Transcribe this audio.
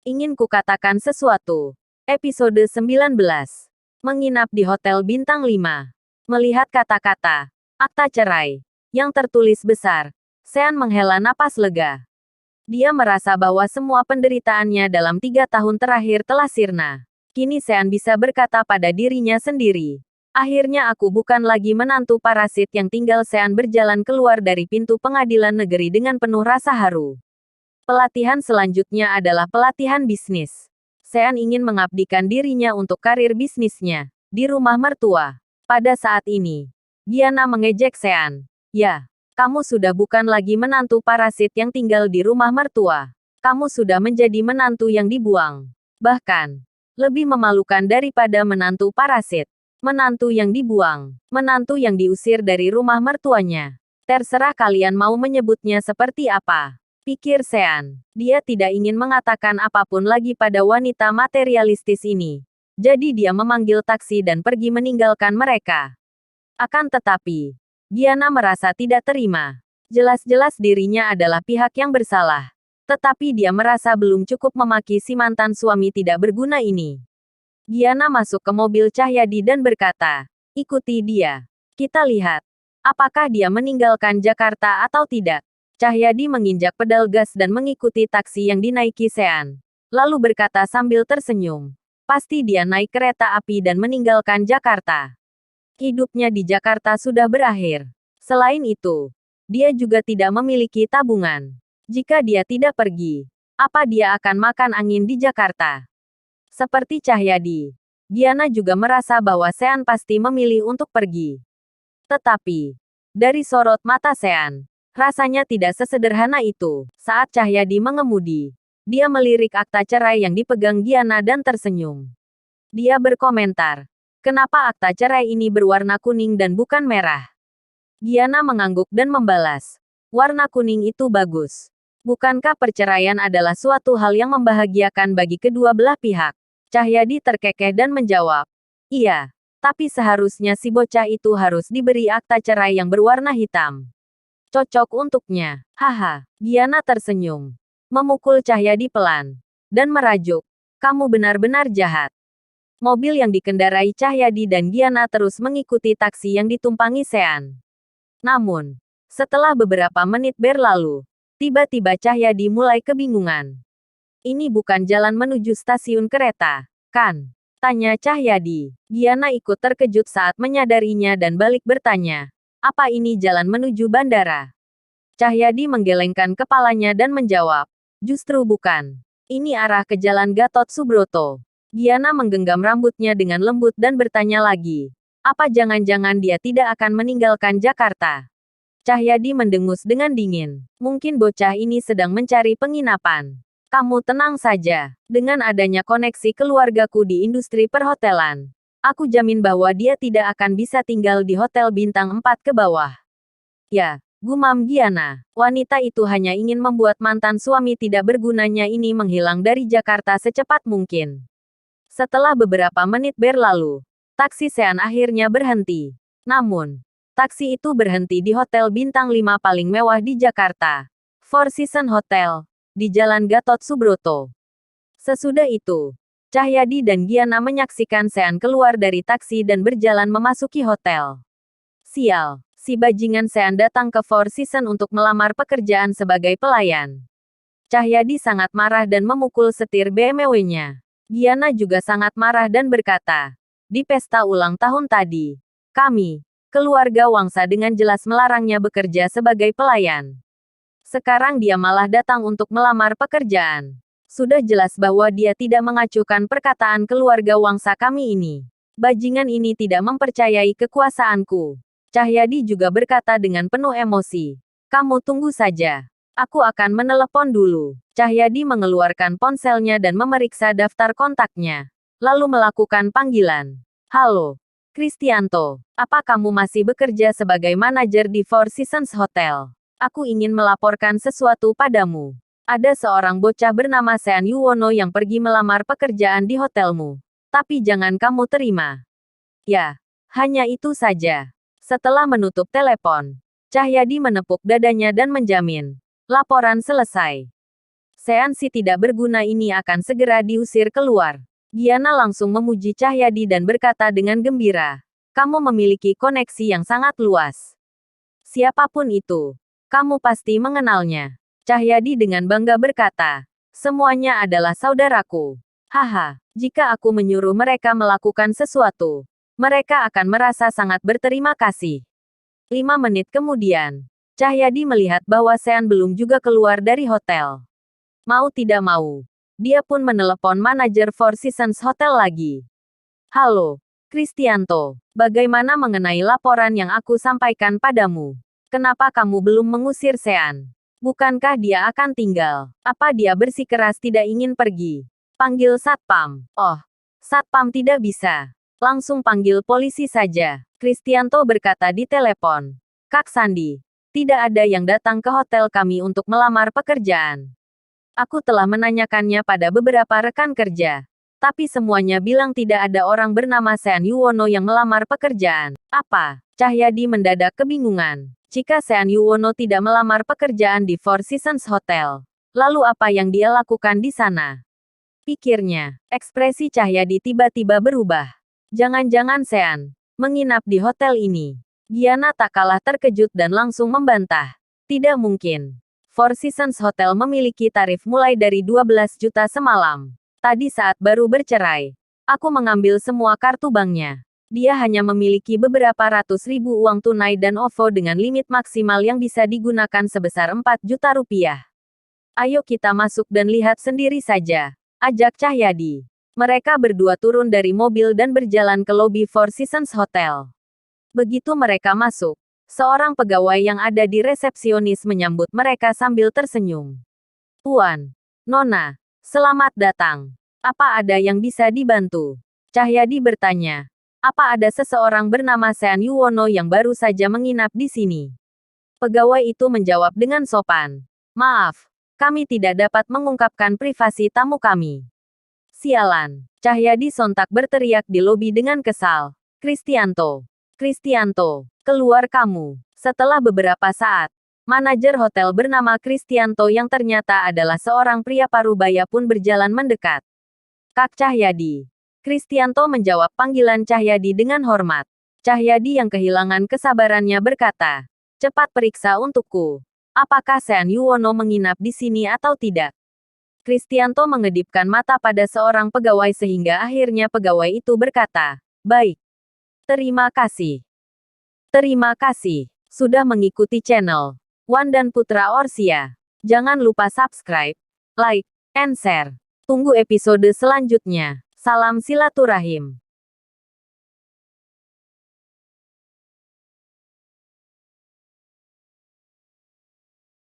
Ingin kukatakan sesuatu. Episode 19. Menginap di Hotel Bintang 5. Melihat kata-kata akta cerai yang tertulis besar, Sean menghela napas lega. Dia merasa bahwa semua penderitaannya dalam 3 tahun terakhir telah sirna. Kini Sean bisa berkata pada dirinya sendiri, akhirnya aku bukan lagi menantu parasit yang tinggal. Sean berjalan keluar dari pintu pengadilan negeri dengan penuh rasa haru. Pelatihan selanjutnya adalah pelatihan bisnis. Sean ingin mengabdikan dirinya untuk karir bisnisnya di rumah mertua. Pada saat ini, Gianna mengejek Sean. Ya, kamu sudah bukan lagi menantu parasit yang tinggal di rumah mertua. Kamu sudah menjadi menantu yang dibuang. Bahkan, lebih memalukan daripada menantu parasit. Menantu yang dibuang. Menantu yang diusir dari rumah mertuanya. Terserah kalian mau menyebutnya seperti apa. Pikir Sean. Dia tidak ingin mengatakan apapun lagi pada wanita materialistis ini. Jadi dia memanggil taksi dan pergi meninggalkan mereka. Akan tetapi, Gianna merasa tidak terima. Jelas-jelas dirinya adalah pihak yang bersalah. Tetapi dia merasa belum cukup memaki si mantan suami tidak berguna ini. Gianna masuk ke mobil Cahyadi dan berkata, ikuti dia. Kita lihat, apakah dia meninggalkan Jakarta atau tidak. Cahyadi menginjak pedal gas dan mengikuti taksi yang dinaiki Sean. Lalu berkata sambil tersenyum, pasti dia naik kereta api dan meninggalkan Jakarta. Hidupnya di Jakarta sudah berakhir. Selain itu, dia juga tidak memiliki tabungan. Jika dia tidak pergi, apa dia akan makan angin di Jakarta? Seperti Cahyadi, Gianna juga merasa bahwa Sean pasti memilih untuk pergi. Tetapi, dari sorot mata Sean, rasanya tidak sesederhana itu. Saat Cahyadi mengemudi, dia melirik akta cerai yang dipegang Gianna dan tersenyum. Dia berkomentar, kenapa akta cerai ini berwarna kuning dan bukan merah? Gianna mengangguk dan membalas, warna kuning itu bagus. Bukankah perceraian adalah suatu hal yang membahagiakan bagi kedua belah pihak? Cahyadi terkekeh dan menjawab, iya, tapi seharusnya si bocah itu harus diberi akta cerai yang berwarna hitam. Cocok untuknya. Haha. Gianna tersenyum. Memukul Cahyadi pelan. Dan merajuk. Kamu benar-benar jahat. Mobil yang dikendarai Cahyadi dan Gianna terus mengikuti taksi yang ditumpangi Sean. Namun, setelah beberapa menit berlalu, tiba-tiba Cahyadi mulai kebingungan. Ini bukan jalan menuju stasiun kereta, kan? Tanya Cahyadi. Gianna ikut terkejut saat menyadarinya dan balik bertanya. Apa ini jalan menuju bandara? Cahyadi menggelengkan kepalanya dan menjawab, justru bukan. Ini arah ke Jalan Gatot Subroto. Gianna menggenggam rambutnya dengan lembut dan bertanya lagi. Apa jangan-jangan dia tidak akan meninggalkan Jakarta? Cahyadi mendengus dengan dingin. Mungkin bocah ini sedang mencari penginapan. Kamu tenang saja. Dengan adanya koneksi keluargaku di industri perhotelan, aku jamin bahwa dia tidak akan bisa tinggal di hotel bintang 4 ke bawah. Ya, gumam Gianna. Wanita itu hanya ingin membuat mantan suami tidak bergunanya ini menghilang dari Jakarta secepat mungkin. Setelah beberapa menit berlalu, taksi Sean akhirnya berhenti. Namun, taksi itu berhenti di hotel bintang 5 paling mewah di Jakarta. Four Seasons Hotel, di Jalan Gatot Subroto. Sesudah itu, Cahyadi dan Gianna menyaksikan Sean keluar dari taksi dan berjalan memasuki hotel. Sial, si bajingan Sean datang ke Four Seasons untuk melamar pekerjaan sebagai pelayan. Cahyadi sangat marah dan memukul setir BMW-nya. Gianna juga sangat marah dan berkata, di pesta ulang tahun tadi, kami, keluarga Wangsa dengan jelas melarangnya bekerja sebagai pelayan. Sekarang dia malah datang untuk melamar pekerjaan. Sudah jelas bahwa dia tidak mengacuhkan perkataan keluarga Wangsa kami ini. Bajingan ini tidak mempercayai kekuasaanku. Cahyadi juga berkata dengan penuh emosi. Kamu tunggu saja. Aku akan menelepon dulu. Cahyadi mengeluarkan ponselnya dan memeriksa daftar kontaknya. Lalu melakukan panggilan. Halo, Kristianto. Apa kamu masih bekerja sebagai manajer di Four Seasons Hotel? Aku ingin melaporkan sesuatu padamu. Ada seorang bocah bernama Sean Yuwono yang pergi melamar pekerjaan di hotelmu. Tapi jangan kamu terima. Ya, hanya itu saja. Setelah menutup telepon, Cahyadi menepuk dadanya dan menjamin. Laporan selesai. Sean si tidak berguna ini akan segera diusir keluar. Giana langsung memuji Cahyadi dan berkata dengan gembira. Kamu memiliki koneksi yang sangat luas. Siapapun itu, kamu pasti mengenalnya. Cahyadi dengan bangga berkata, semuanya adalah saudaraku. Haha, jika aku menyuruh mereka melakukan sesuatu, mereka akan merasa sangat berterima kasih. 5 menit kemudian, Cahyadi melihat bahwa Sean belum juga keluar dari hotel. Mau tidak mau, dia pun menelepon manajer Four Seasons Hotel lagi. Halo, Kristianto, bagaimana mengenai laporan yang aku sampaikan padamu? Kenapa kamu belum mengusir Sean? Bukankah dia akan tinggal? Apa dia bersikeras tidak ingin pergi? Panggil Satpam. Oh, Satpam tidak bisa. Langsung panggil polisi saja. Kristianto berkata di telepon. Kak Sandi, tidak ada yang datang ke hotel kami untuk melamar pekerjaan. Aku telah menanyakannya pada beberapa rekan kerja. Tapi semuanya bilang tidak ada orang bernama Sean Yuwono yang melamar pekerjaan. Apa? Cahyadi mendadak kebingungan. Jika Sean Yuwono tidak melamar pekerjaan di Four Seasons Hotel, lalu apa yang dia lakukan di sana? Pikirnya, ekspresi Cahyadi tiba-tiba berubah. Jangan-jangan Sean menginap di hotel ini. Giana tak kalah terkejut dan langsung membantah. Tidak mungkin. Four Seasons Hotel memiliki tarif mulai dari 12 juta semalam. Tadi saat baru bercerai, aku mengambil semua kartu banknya. Dia hanya memiliki beberapa ratus ribu uang tunai dan OVO dengan limit maksimal yang bisa digunakan sebesar 4 juta rupiah. Ayo kita masuk dan lihat sendiri saja, ajak Cahyadi. Mereka berdua turun dari mobil dan berjalan ke lobi Four Seasons Hotel. Begitu mereka masuk, seorang pegawai yang ada di resepsionis menyambut mereka sambil tersenyum. Tuan, Nona, selamat datang. Apa ada yang bisa dibantu? Cahyadi bertanya. Apa ada seseorang bernama Sean Yuwono yang baru saja menginap di sini? Pegawai itu menjawab dengan sopan. Maaf, kami tidak dapat mengungkapkan privasi tamu kami. Sialan. Cahyadi sontak berteriak di lobi dengan kesal. Kristianto. Kristianto, keluar kamu. Setelah beberapa saat, manajer hotel bernama Kristianto yang ternyata adalah seorang pria parubaya pun berjalan mendekat. Kak Cahyadi. Kristianto menjawab panggilan Cahyadi dengan hormat. Cahyadi yang kehilangan kesabarannya berkata, cepat periksa untukku. Apakah Sean Yuwono menginap di sini atau tidak? Kristianto mengedipkan mata pada seorang pegawai sehingga akhirnya pegawai itu berkata, baik. Terima kasih. Terima kasih sudah mengikuti channel Wan dan Putra Orsia. Jangan lupa subscribe, like, and share. Tunggu episode selanjutnya. Salam silaturahim.